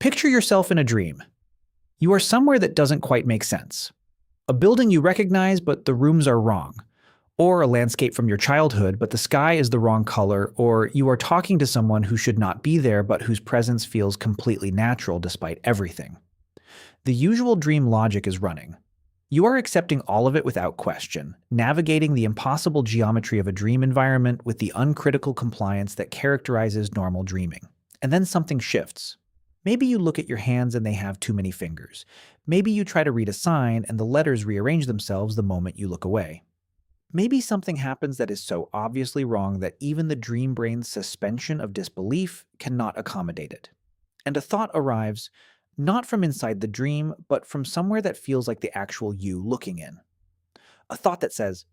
Picture yourself in a dream. You are somewhere that doesn't quite make sense. A building you recognize, but the rooms are wrong. Or a landscape from your childhood, but the sky is the wrong color. Or you are talking to someone who should not be there, but whose presence feels completely natural despite everything. The usual dream logic is running. You are accepting all of it without question, navigating the impossible geometry of a dream environment with the uncritical compliance that characterizes normal dreaming. And then something shifts. Maybe you look at your hands and they have too many fingers. Maybe you try to read a sign and the letters rearrange themselves the moment you look away. Maybe something happens that is so obviously wrong that even the dream brain's suspension of disbelief cannot accommodate it. And a thought arrives, not from inside the dream, but from somewhere that feels like the actual you looking in. A thought that says,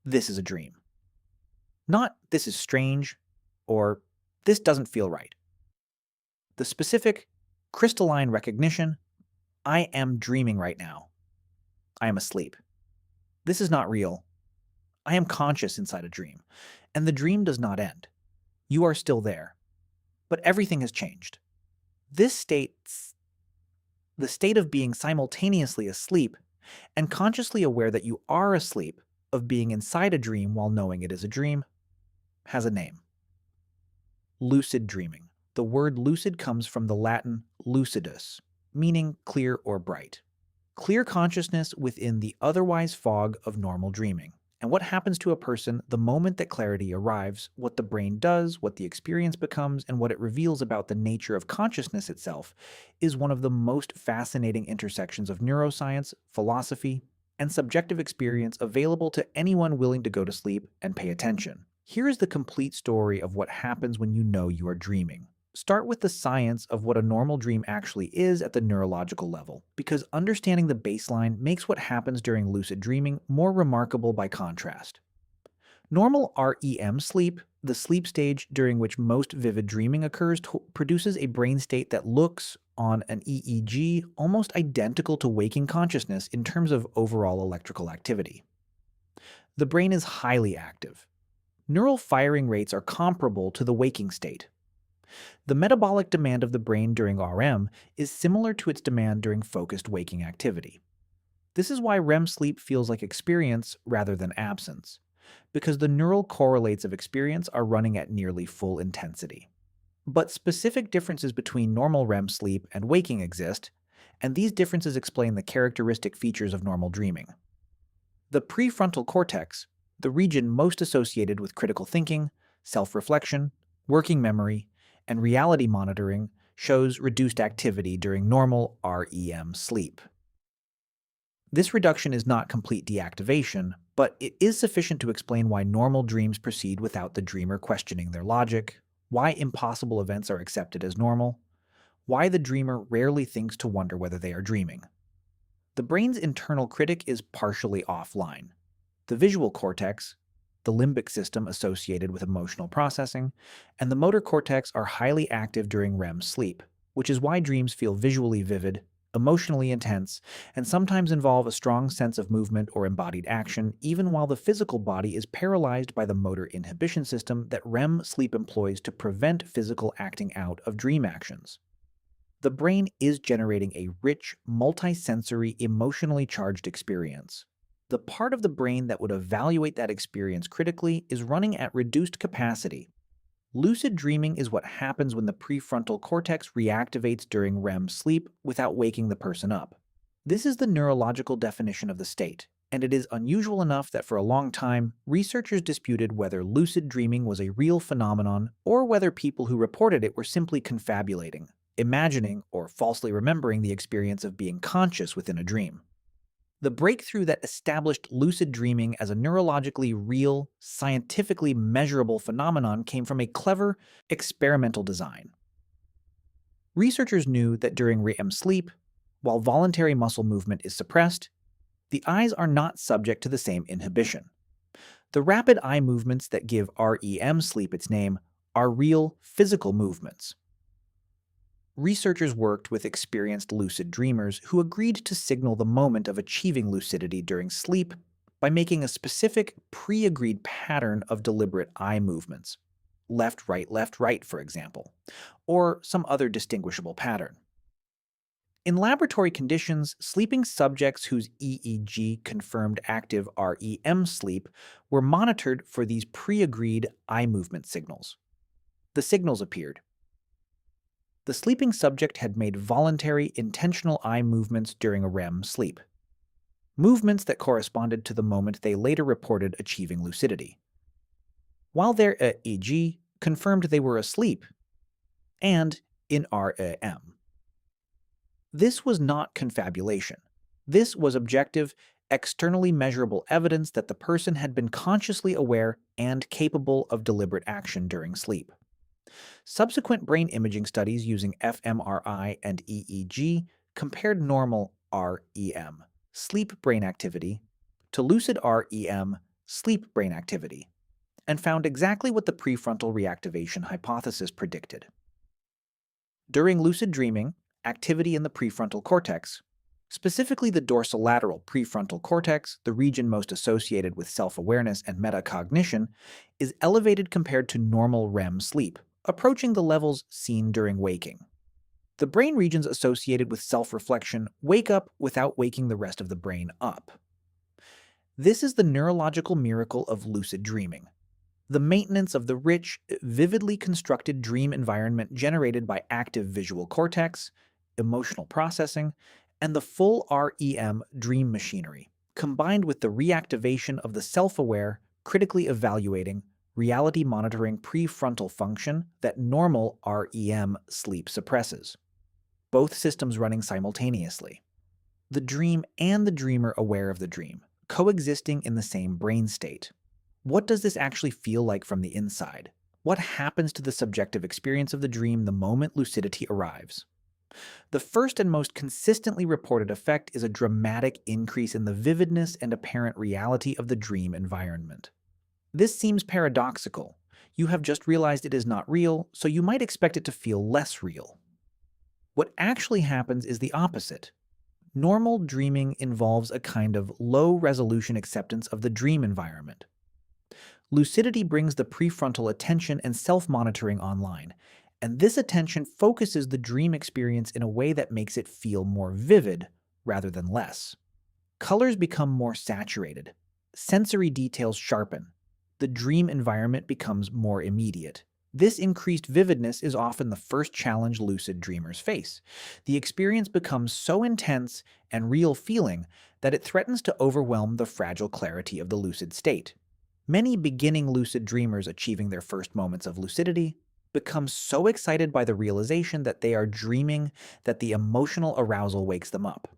"This is a dream." Not, "This is strange," or "This doesn't feel right." The specific, crystalline recognition, "I am dreaming right now. I am asleep. This is not real. I am conscious inside a dream." And the dream does not end. You are still there. But everything has changed. This states the state of being simultaneously asleep and consciously aware that you are asleep, of being inside a dream while knowing it is a dream, has a name. Lucid dreaming. The word lucid comes from the Latin lucidus, meaning clear or bright. Clear consciousness within the otherwise fog of normal dreaming. And what happens to a person the moment that clarity arrives, what the brain does, what the experience becomes, and what it reveals about the nature of consciousness itself, is one of the most fascinating intersections of neuroscience, philosophy, and subjective experience available to anyone willing to go to sleep and pay attention. Here is the complete story of what happens when you know you are dreaming. Start with the science of what a normal dream actually is at the neurological level, because understanding the baseline makes what happens during lucid dreaming more remarkable by contrast. Normal REM sleep, the sleep stage during which most vivid dreaming occurs, produces a brain state that looks, on an EEG, almost identical to waking consciousness in terms of overall electrical activity. The brain is highly active. Neural firing rates are comparable to the waking state. The metabolic demand of the brain during REM is similar to its demand during focused waking activity. This is why REM sleep feels like experience rather than absence, because the neural correlates of experience are running at nearly full intensity. But specific differences between normal REM sleep and waking exist, and these differences explain the characteristic features of normal dreaming. The prefrontal cortex, the region most associated with critical thinking, self-reflection, working memory, and reality monitoring, shows reduced activity during normal REM sleep. This reduction is not complete deactivation, but it is sufficient to explain why normal dreams proceed without the dreamer questioning their logic, why impossible events are accepted as normal, why the dreamer rarely thinks to wonder whether they are dreaming. The brain's internal critic is partially offline. The visual cortex, the limbic system associated with emotional processing, and the motor cortex are highly active during REM sleep, which is why dreams feel visually vivid, emotionally intense, and sometimes involve a strong sense of movement or embodied action, even while the physical body is paralyzed by the motor inhibition system that REM sleep employs to prevent physical acting out of dream actions. The brain is generating a rich, multisensory, emotionally charged experience. The part of the brain that would evaluate that experience critically is running at reduced capacity. Lucid dreaming is what happens when the prefrontal cortex reactivates during REM sleep without waking the person up. This is the neurological definition of the state, and it is unusual enough that for a long time, researchers disputed whether lucid dreaming was a real phenomenon or whether people who reported it were simply confabulating, imagining, or falsely remembering the experience of being conscious within a dream. The breakthrough that established lucid dreaming as a neurologically real, scientifically measurable phenomenon came from a clever, experimental design. Researchers knew that during REM sleep, while voluntary muscle movement is suppressed, the eyes are not subject to the same inhibition. The rapid eye movements that give REM sleep its name are real, physical movements. Researchers worked with experienced lucid dreamers who agreed to signal the moment of achieving lucidity during sleep by making a specific, pre-agreed pattern of deliberate eye movements, left, right, for example, or some other distinguishable pattern. In laboratory conditions, sleeping subjects whose EEG confirmed active REM sleep were monitored for these pre-agreed eye movement signals. The signals appeared. The sleeping subject had made voluntary, intentional eye movements during a REM sleep, movements that corresponded to the moment they later reported achieving lucidity, while their EEG confirmed they were asleep and in REM. This was not confabulation. This was objective, externally measurable evidence that the person had been consciously aware and capable of deliberate action during sleep. Subsequent brain imaging studies using fMRI and EEG compared normal REM, sleep brain activity, to lucid REM, sleep brain activity, and found exactly what the prefrontal reactivation hypothesis predicted. During lucid dreaming, activity in the prefrontal cortex, specifically the dorsolateral prefrontal cortex, the region most associated with self-awareness and metacognition, is elevated compared to normal REM sleep, approaching the levels seen during waking. The brain regions associated with self-reflection wake up without waking the rest of the brain up. This is the neurological miracle of lucid dreaming. The maintenance of the rich, vividly constructed dream environment generated by active visual cortex, emotional processing, and the full REM dream machinery, combined with the reactivation of the self-aware, critically evaluating, reality monitoring prefrontal function that normal REM sleep suppresses. Both systems running simultaneously. The dream and the dreamer aware of the dream, coexisting in the same brain state. What does this actually feel like from the inside? What happens to the subjective experience of the dream the moment lucidity arrives? The first and most consistently reported effect is a dramatic increase in the vividness and apparent reality of the dream environment. This seems paradoxical. You have just realized it is not real, so you might expect it to feel less real. What actually happens is the opposite. Normal dreaming involves a kind of low-resolution acceptance of the dream environment. Lucidity brings the prefrontal attention and self-monitoring online, and this attention focuses the dream experience in a way that makes it feel more vivid rather than less. Colors become more saturated. Sensory details sharpen. The dream environment becomes more immediate. This increased vividness is often the first challenge lucid dreamers face. The experience becomes so intense and real feeling that it threatens to overwhelm the fragile clarity of the lucid state. Many beginning lucid dreamers achieving their first moments of lucidity become so excited by the realization that they are dreaming that the emotional arousal wakes them up.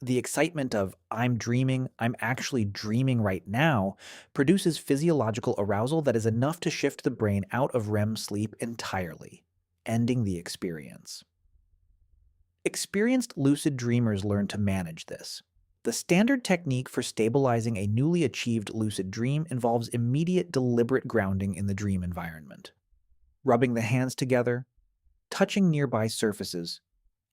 The excitement of, I'm dreaming, I'm actually dreaming right now, produces physiological arousal that is enough to shift the brain out of REM sleep entirely, ending the experience. Experienced lucid dreamers learn to manage this. The standard technique for stabilizing a newly achieved lucid dream involves immediate deliberate grounding in the dream environment. Rubbing the hands together, touching nearby surfaces,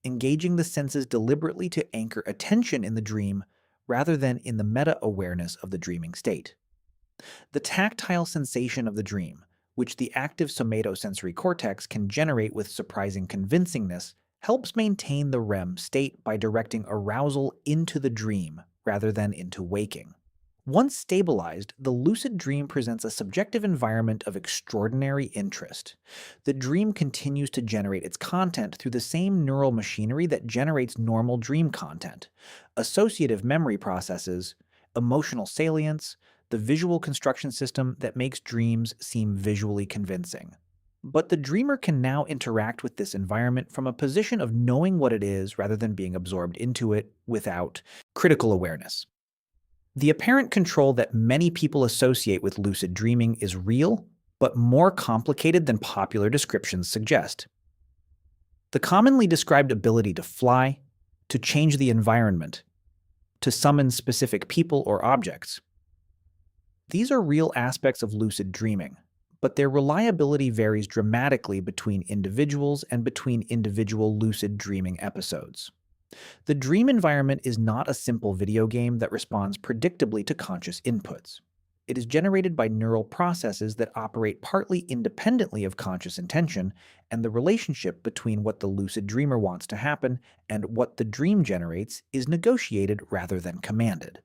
engaging the senses deliberately to anchor attention in the dream rather than in the meta-awareness of the dreaming state. The tactile sensation of the dream, which the active somatosensory cortex can generate with surprising convincingness, helps maintain the REM state by directing arousal into the dream rather than into waking. Once stabilized, the lucid dream presents a subjective environment of extraordinary interest. The dream continues to generate its content through the same neural machinery that generates normal dream content: associative memory processes, emotional salience, the visual construction system that makes dreams seem visually convincing. But the dreamer can now interact with this environment from a position of knowing what it is rather than being absorbed into it without critical awareness. The apparent control that many people associate with lucid dreaming is real, but more complicated than popular descriptions suggest. The commonly described ability to fly, to change the environment, to summon specific people or objects. These are real aspects of lucid dreaming, but their reliability varies dramatically between individuals and between individual lucid dreaming episodes. The dream environment is not a simple video game that responds predictably to conscious inputs. It is generated by neural processes that operate partly independently of conscious intention and the relationship between what the lucid dreamer wants to happen and what the dream generates is negotiated rather than commanded.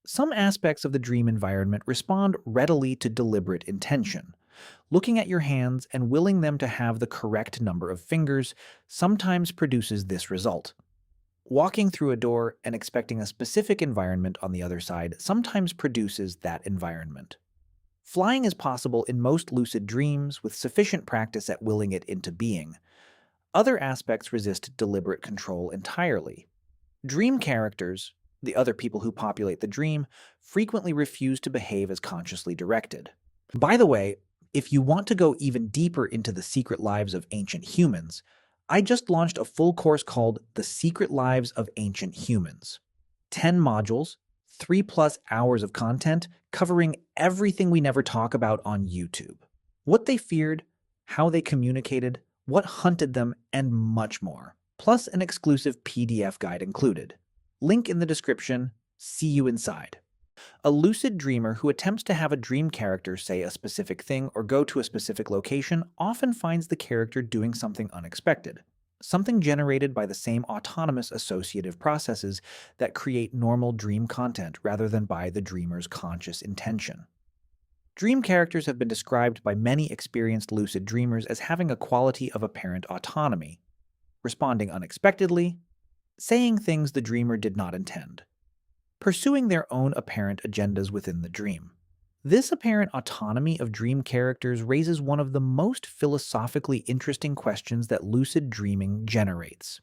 Some aspects of the dream environment respond readily to deliberate intention. Looking at your hands and willing them to have the correct number of fingers sometimes produces this result. Walking through a door and expecting a specific environment on the other side sometimes produces that environment. Flying is possible in most lucid dreams with sufficient practice at willing it into being. Other aspects resist deliberate control entirely. Dream characters, the other people who populate the dream, frequently refuse to behave as consciously directed. By the way, if you want to go even deeper into the secret lives of ancient humans, I just launched a full course called The Secret Lives of Ancient Humans. 10 modules, 3+ hours of content covering everything we never talk about on YouTube. What they feared, how they communicated, what hunted them, and much more. Plus an exclusive PDF guide included. Link in the description. See you inside. A lucid dreamer who attempts to have a dream character say a specific thing or go to a specific location often finds the character doing something unexpected, something generated by the same autonomous associative processes that create normal dream content rather than by the dreamer's conscious intention. Dream characters have been described by many experienced lucid dreamers as having a quality of apparent autonomy, responding unexpectedly, saying things the dreamer did not intend, pursuing their own apparent agendas within the dream. This apparent autonomy of dream characters raises one of the most philosophically interesting questions that lucid dreaming generates.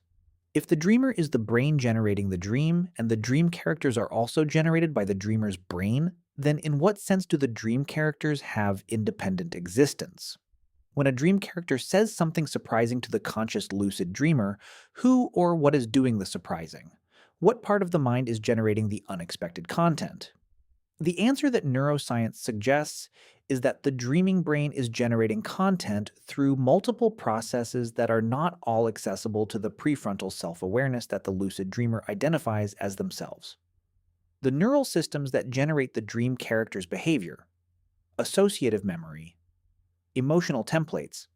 If the dreamer is the brain generating the dream, and the dream characters are also generated by the dreamer's brain, then in what sense do the dream characters have independent existence? When a dream character says something surprising to the conscious lucid dreamer, who or what is doing the surprising? What part of the mind is generating the unexpected content? The answer that neuroscience suggests is that the dreaming brain is generating content through multiple processes that are not all accessible to the prefrontal self-awareness that the lucid dreamer identifies as themselves. The neural systems that generate the dream character's behavior, associative memory, emotional templates,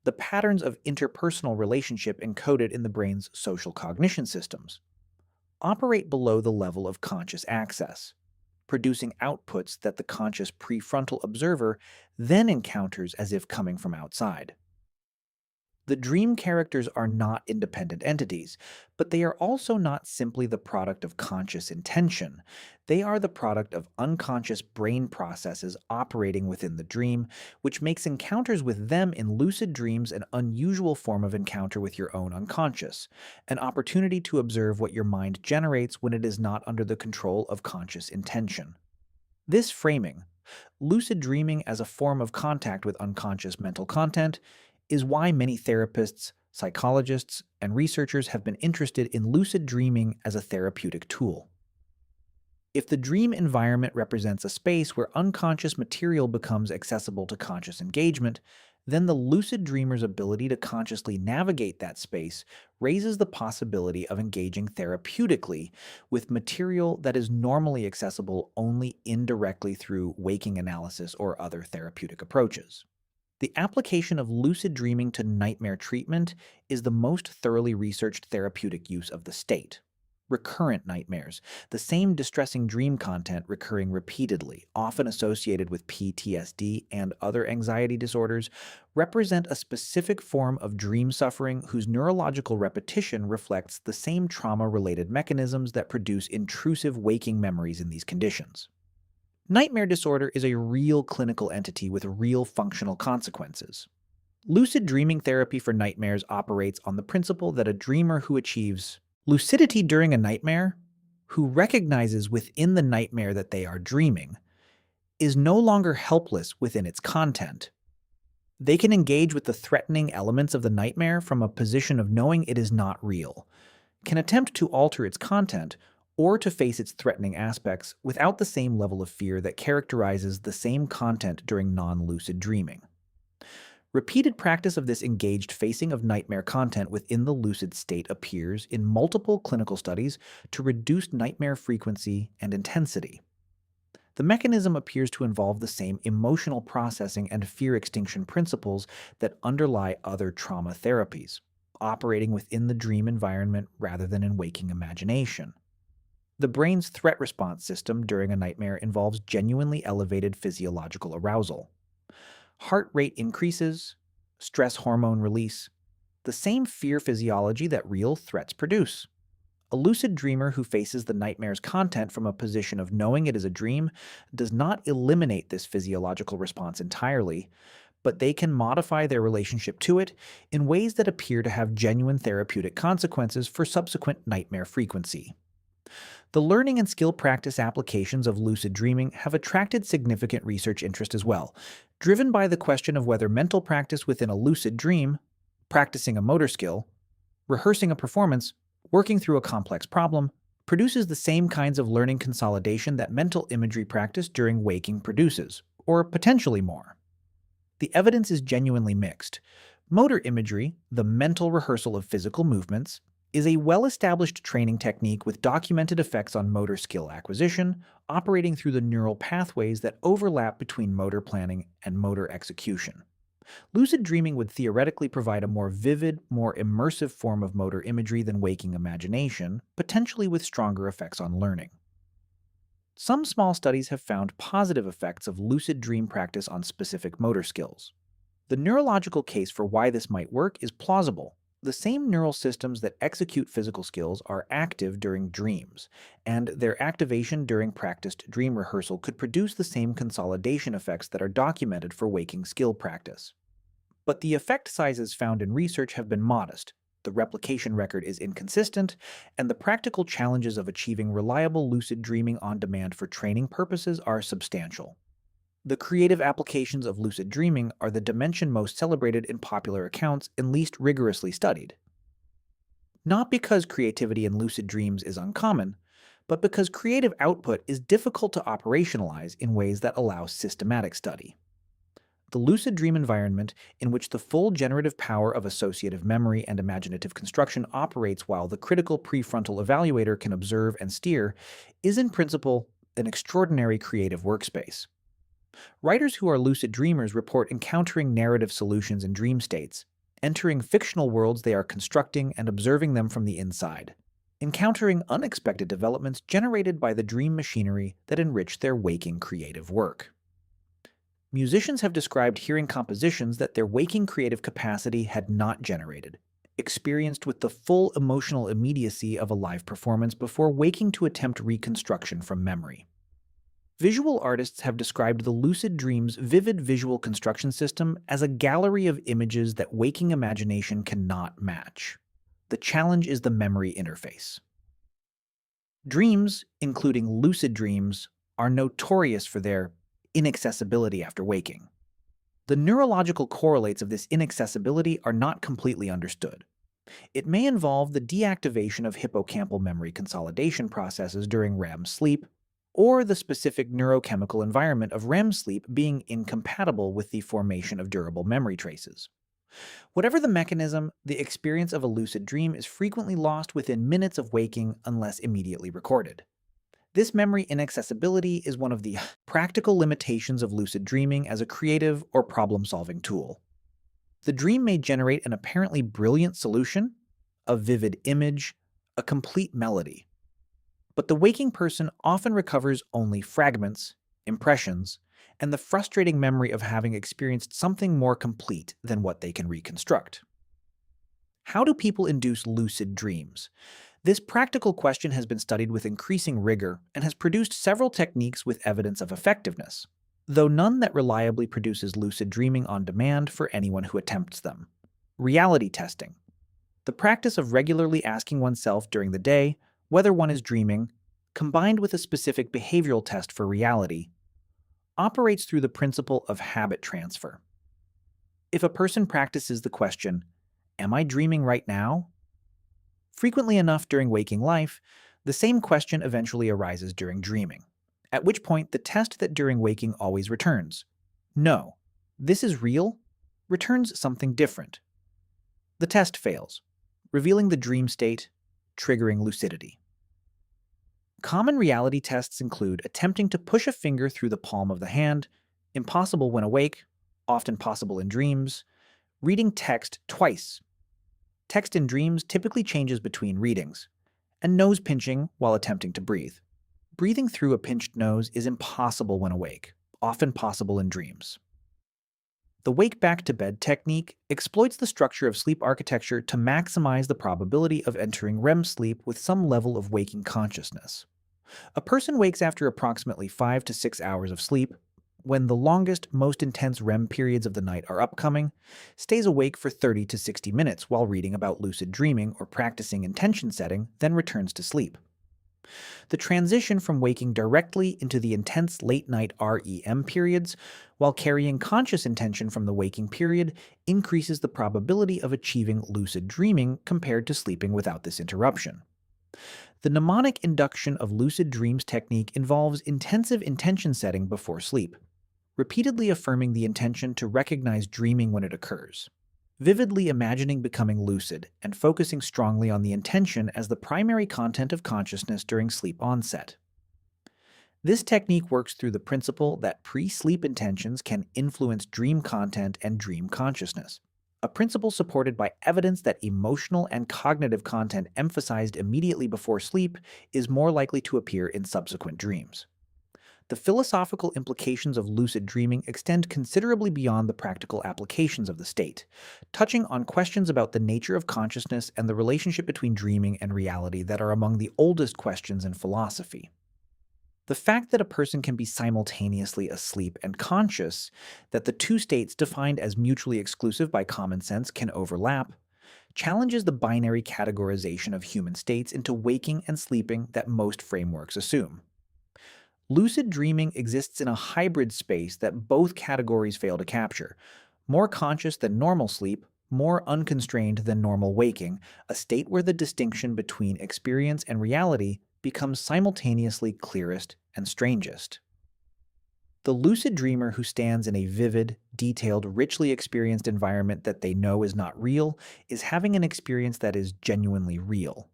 the patterns of interpersonal relationship encoded in the brain's social cognition systems, operate below the level of conscious access, producing outputs that the conscious prefrontal observer then encounters as if coming from outside. The dream characters are not independent entities, but they are also not simply the product of conscious intention. They are the product of unconscious brain processes operating within the dream, which makes encounters with them in lucid dreams an unusual form of encounter with your own unconscious, an opportunity to observe what your mind generates when it is not under the control of conscious intention. This framing, lucid dreaming as a form of contact with unconscious mental content, is why many therapists, psychologists, and researchers have been interested in lucid dreaming as a therapeutic tool. If the dream environment represents a space where unconscious material becomes accessible to conscious engagement, then the lucid dreamer's ability to consciously navigate that space raises the possibility of engaging therapeutically with material that is normally accessible only indirectly through waking analysis or other therapeutic approaches. The application of lucid dreaming to nightmare treatment is the most thoroughly researched therapeutic use of the state. Recurrent nightmares, the same distressing dream content recurring repeatedly, often associated with PTSD and other anxiety disorders, represent a specific form of dream suffering whose neurological repetition reflects the same trauma-related mechanisms that produce intrusive waking memories in these conditions. Nightmare disorder is a real clinical entity with real functional consequences. Lucid dreaming therapy for nightmares operates on the principle that a dreamer who achieves lucidity during a nightmare, who recognizes within the nightmare that they are dreaming, is no longer helpless within its content. They can engage with the threatening elements of the nightmare from a position of knowing it is not real, can attempt to alter its content, or to face its threatening aspects without the same level of fear that characterizes the same content during non-lucid dreaming. Repeated practice of this engaged facing of nightmare content within the lucid state appears in multiple clinical studies to reduce nightmare frequency and intensity. The mechanism appears to involve the same emotional processing and fear extinction principles that underlie other trauma therapies, operating within the dream environment rather than in waking imagination. The brain's threat response system during a nightmare involves genuinely elevated physiological arousal. Heart rate increases, stress hormone release, the same fear physiology that real threats produce. A lucid dreamer who faces the nightmare's content from a position of knowing it is a dream does not eliminate this physiological response entirely, but they can modify their relationship to it in ways that appear to have genuine therapeutic consequences for subsequent nightmare frequency. The learning and skill practice applications of lucid dreaming have attracted significant research interest as well, driven by the question of whether mental practice within a lucid dream, practicing a motor skill, rehearsing a performance, working through a complex problem, produces the same kinds of learning consolidation that mental imagery practice during waking produces, or potentially more. The evidence is genuinely mixed. Motor imagery, the mental rehearsal of physical movements, is a well-established training technique with documented effects on motor skill acquisition, operating through the neural pathways that overlap between motor planning and motor execution. Lucid dreaming would theoretically provide a more vivid, more immersive form of motor imagery than waking imagination, potentially with stronger effects on learning. Some small studies have found positive effects of lucid dream practice on specific motor skills. The neurological case for why this might work is plausible. The same neural systems that execute physical skills are active during dreams, and their activation during practiced dream rehearsal could produce the same consolidation effects that are documented for waking skill practice. But the effect sizes found in research have been modest, the replication record is inconsistent, and the practical challenges of achieving reliable lucid dreaming on demand for training purposes are substantial. The creative applications of lucid dreaming are the dimension most celebrated in popular accounts and least rigorously studied. Not because creativity in lucid dreams is uncommon, but because creative output is difficult to operationalize in ways that allow systematic study. The lucid dream environment, in which the full generative power of associative memory and imaginative construction operates while the critical prefrontal evaluator can observe and steer, is in principle an extraordinary creative workspace. Writers who are lucid dreamers report encountering narrative solutions in dream states, entering fictional worlds they are constructing and observing them from the inside, encountering unexpected developments generated by the dream machinery that enrich their waking creative work. Musicians have described hearing compositions that their waking creative capacity had not generated, experienced with the full emotional immediacy of a live performance before waking to attempt reconstruction from memory. Visual artists have described the lucid dream's vivid visual construction system as a gallery of images that waking imagination cannot match. The challenge is the memory interface. Dreams, including lucid dreams, are notorious for their inaccessibility after waking. The neurological correlates of this inaccessibility are not completely understood. It may involve the deactivation of hippocampal memory consolidation processes during REM sleep, or the specific neurochemical environment of REM sleep being incompatible with the formation of durable memory traces. Whatever the mechanism, the experience of a lucid dream is frequently lost within minutes of waking unless immediately recorded. This memory inaccessibility is one of the practical limitations of lucid dreaming as a creative or problem-solving tool. The dream may generate an apparently brilliant solution, a vivid image, a complete melody. But the waking person often recovers only fragments, impressions, and the frustrating memory of having experienced something more complete than what they can reconstruct. How do people induce lucid dreams? This practical question has been studied with increasing rigor and has produced several techniques with evidence of effectiveness, though none that reliably produces lucid dreaming on demand for anyone who attempts them. Reality testing. The practice of regularly asking oneself during the day whether one is dreaming, combined with a specific behavioral test for reality, operates through the principle of habit transfer. If a person practices the question, "Am I dreaming right now?" frequently enough during waking life, the same question eventually arises during dreaming, at which point the test that during waking always returns, "No, this is real," returns something different. The test fails, revealing the dream state, triggering lucidity. Common reality tests include attempting to push a finger through the palm of the hand, impossible when awake, often possible in dreams, reading text twice. Text in dreams typically changes between readings, and nose pinching while attempting to breathe. Breathing through a pinched nose is impossible when awake, often possible in dreams. The wake back to bed technique exploits the structure of sleep architecture to maximize the probability of entering REM sleep with some level of waking consciousness. A person wakes after approximately 5 to 6 hours of sleep, when the longest, most intense REM periods of the night are upcoming, stays awake for 30 to 60 minutes while reading about lucid dreaming or practicing intention setting, then returns to sleep. The transition from waking directly into the intense late-night REM periods while carrying conscious intention from the waking period increases the probability of achieving lucid dreaming compared to sleeping without this interruption. The mnemonic induction of lucid dreams technique involves intensive intention setting before sleep, repeatedly affirming the intention to recognize dreaming when it occurs, vividly imagining becoming lucid, and focusing strongly on the intention as the primary content of consciousness during sleep onset. This technique works through the principle that pre-sleep intentions can influence dream content and dream consciousness, a principle supported by evidence that emotional and cognitive content emphasized immediately before sleep is more likely to appear in subsequent dreams. The philosophical implications of lucid dreaming extend considerably beyond the practical applications of the state, touching on questions about the nature of consciousness and the relationship between dreaming and reality that are among the oldest questions in philosophy. The fact that a person can be simultaneously asleep and conscious, that the two states defined as mutually exclusive by common sense can overlap, challenges the binary categorization of human states into waking and sleeping that most frameworks assume. Lucid dreaming exists in a hybrid space that both categories fail to capture: more conscious than normal sleep, more unconstrained than normal waking, a state where the distinction between experience and reality becomes simultaneously clearest and strangest. The lucid dreamer who stands in a vivid, detailed, richly experienced environment that they know is not real is having an experience that is genuinely real.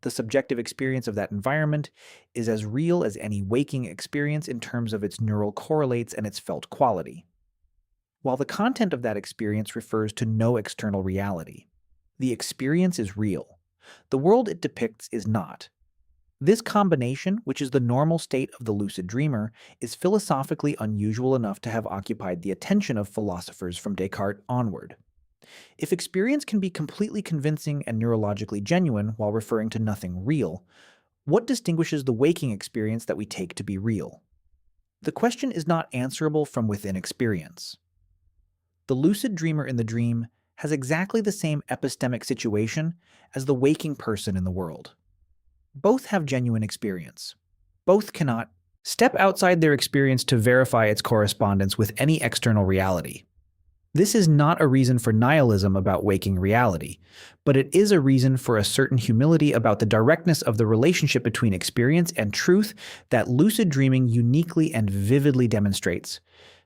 The subjective experience of that environment is as real as any waking experience in terms of its neural correlates and its felt quality, while the content of that experience refers to no external reality. The experience is real. The world it depicts is not. This combination, which is the normal state of the lucid dreamer, is philosophically unusual enough to have occupied the attention of philosophers from Descartes onward. If experience can be completely convincing and neurologically genuine while referring to nothing real, what distinguishes the waking experience that we take to be real? The question is not answerable from within experience. The lucid dreamer in the dream has exactly the same epistemic situation as the waking person in the world. Both have genuine experience. Both cannot step outside their experience to verify its correspondence with any external reality. This is not a reason for nihilism about waking reality, but it is a reason for a certain humility about the directness of the relationship between experience and truth that lucid dreaming uniquely and vividly demonstrates,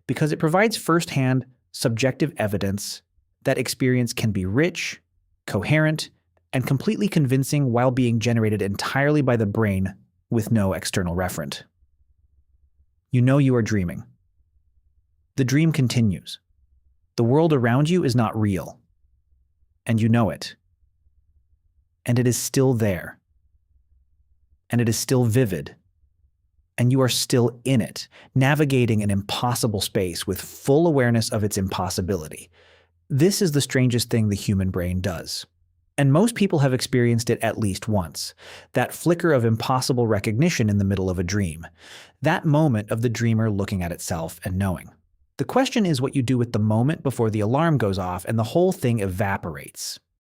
because it provides firsthand, subjective evidence that experience can be rich, coherent, and completely convincing while being generated entirely by the brain with no external referent. You know you are dreaming. The dream continues. The world around you is not real, and you know it. And it is still there. And it is still vivid. And you are still in it, navigating an impossible space with full awareness of its impossibility. This is the strangest thing the human brain does. And most people have experienced it at least once, that flicker of impossible recognition in the middle of a dream, that moment of the dreamer looking at itself and knowing. The question is what you do with the moment before the alarm goes off and the whole thing evaporates.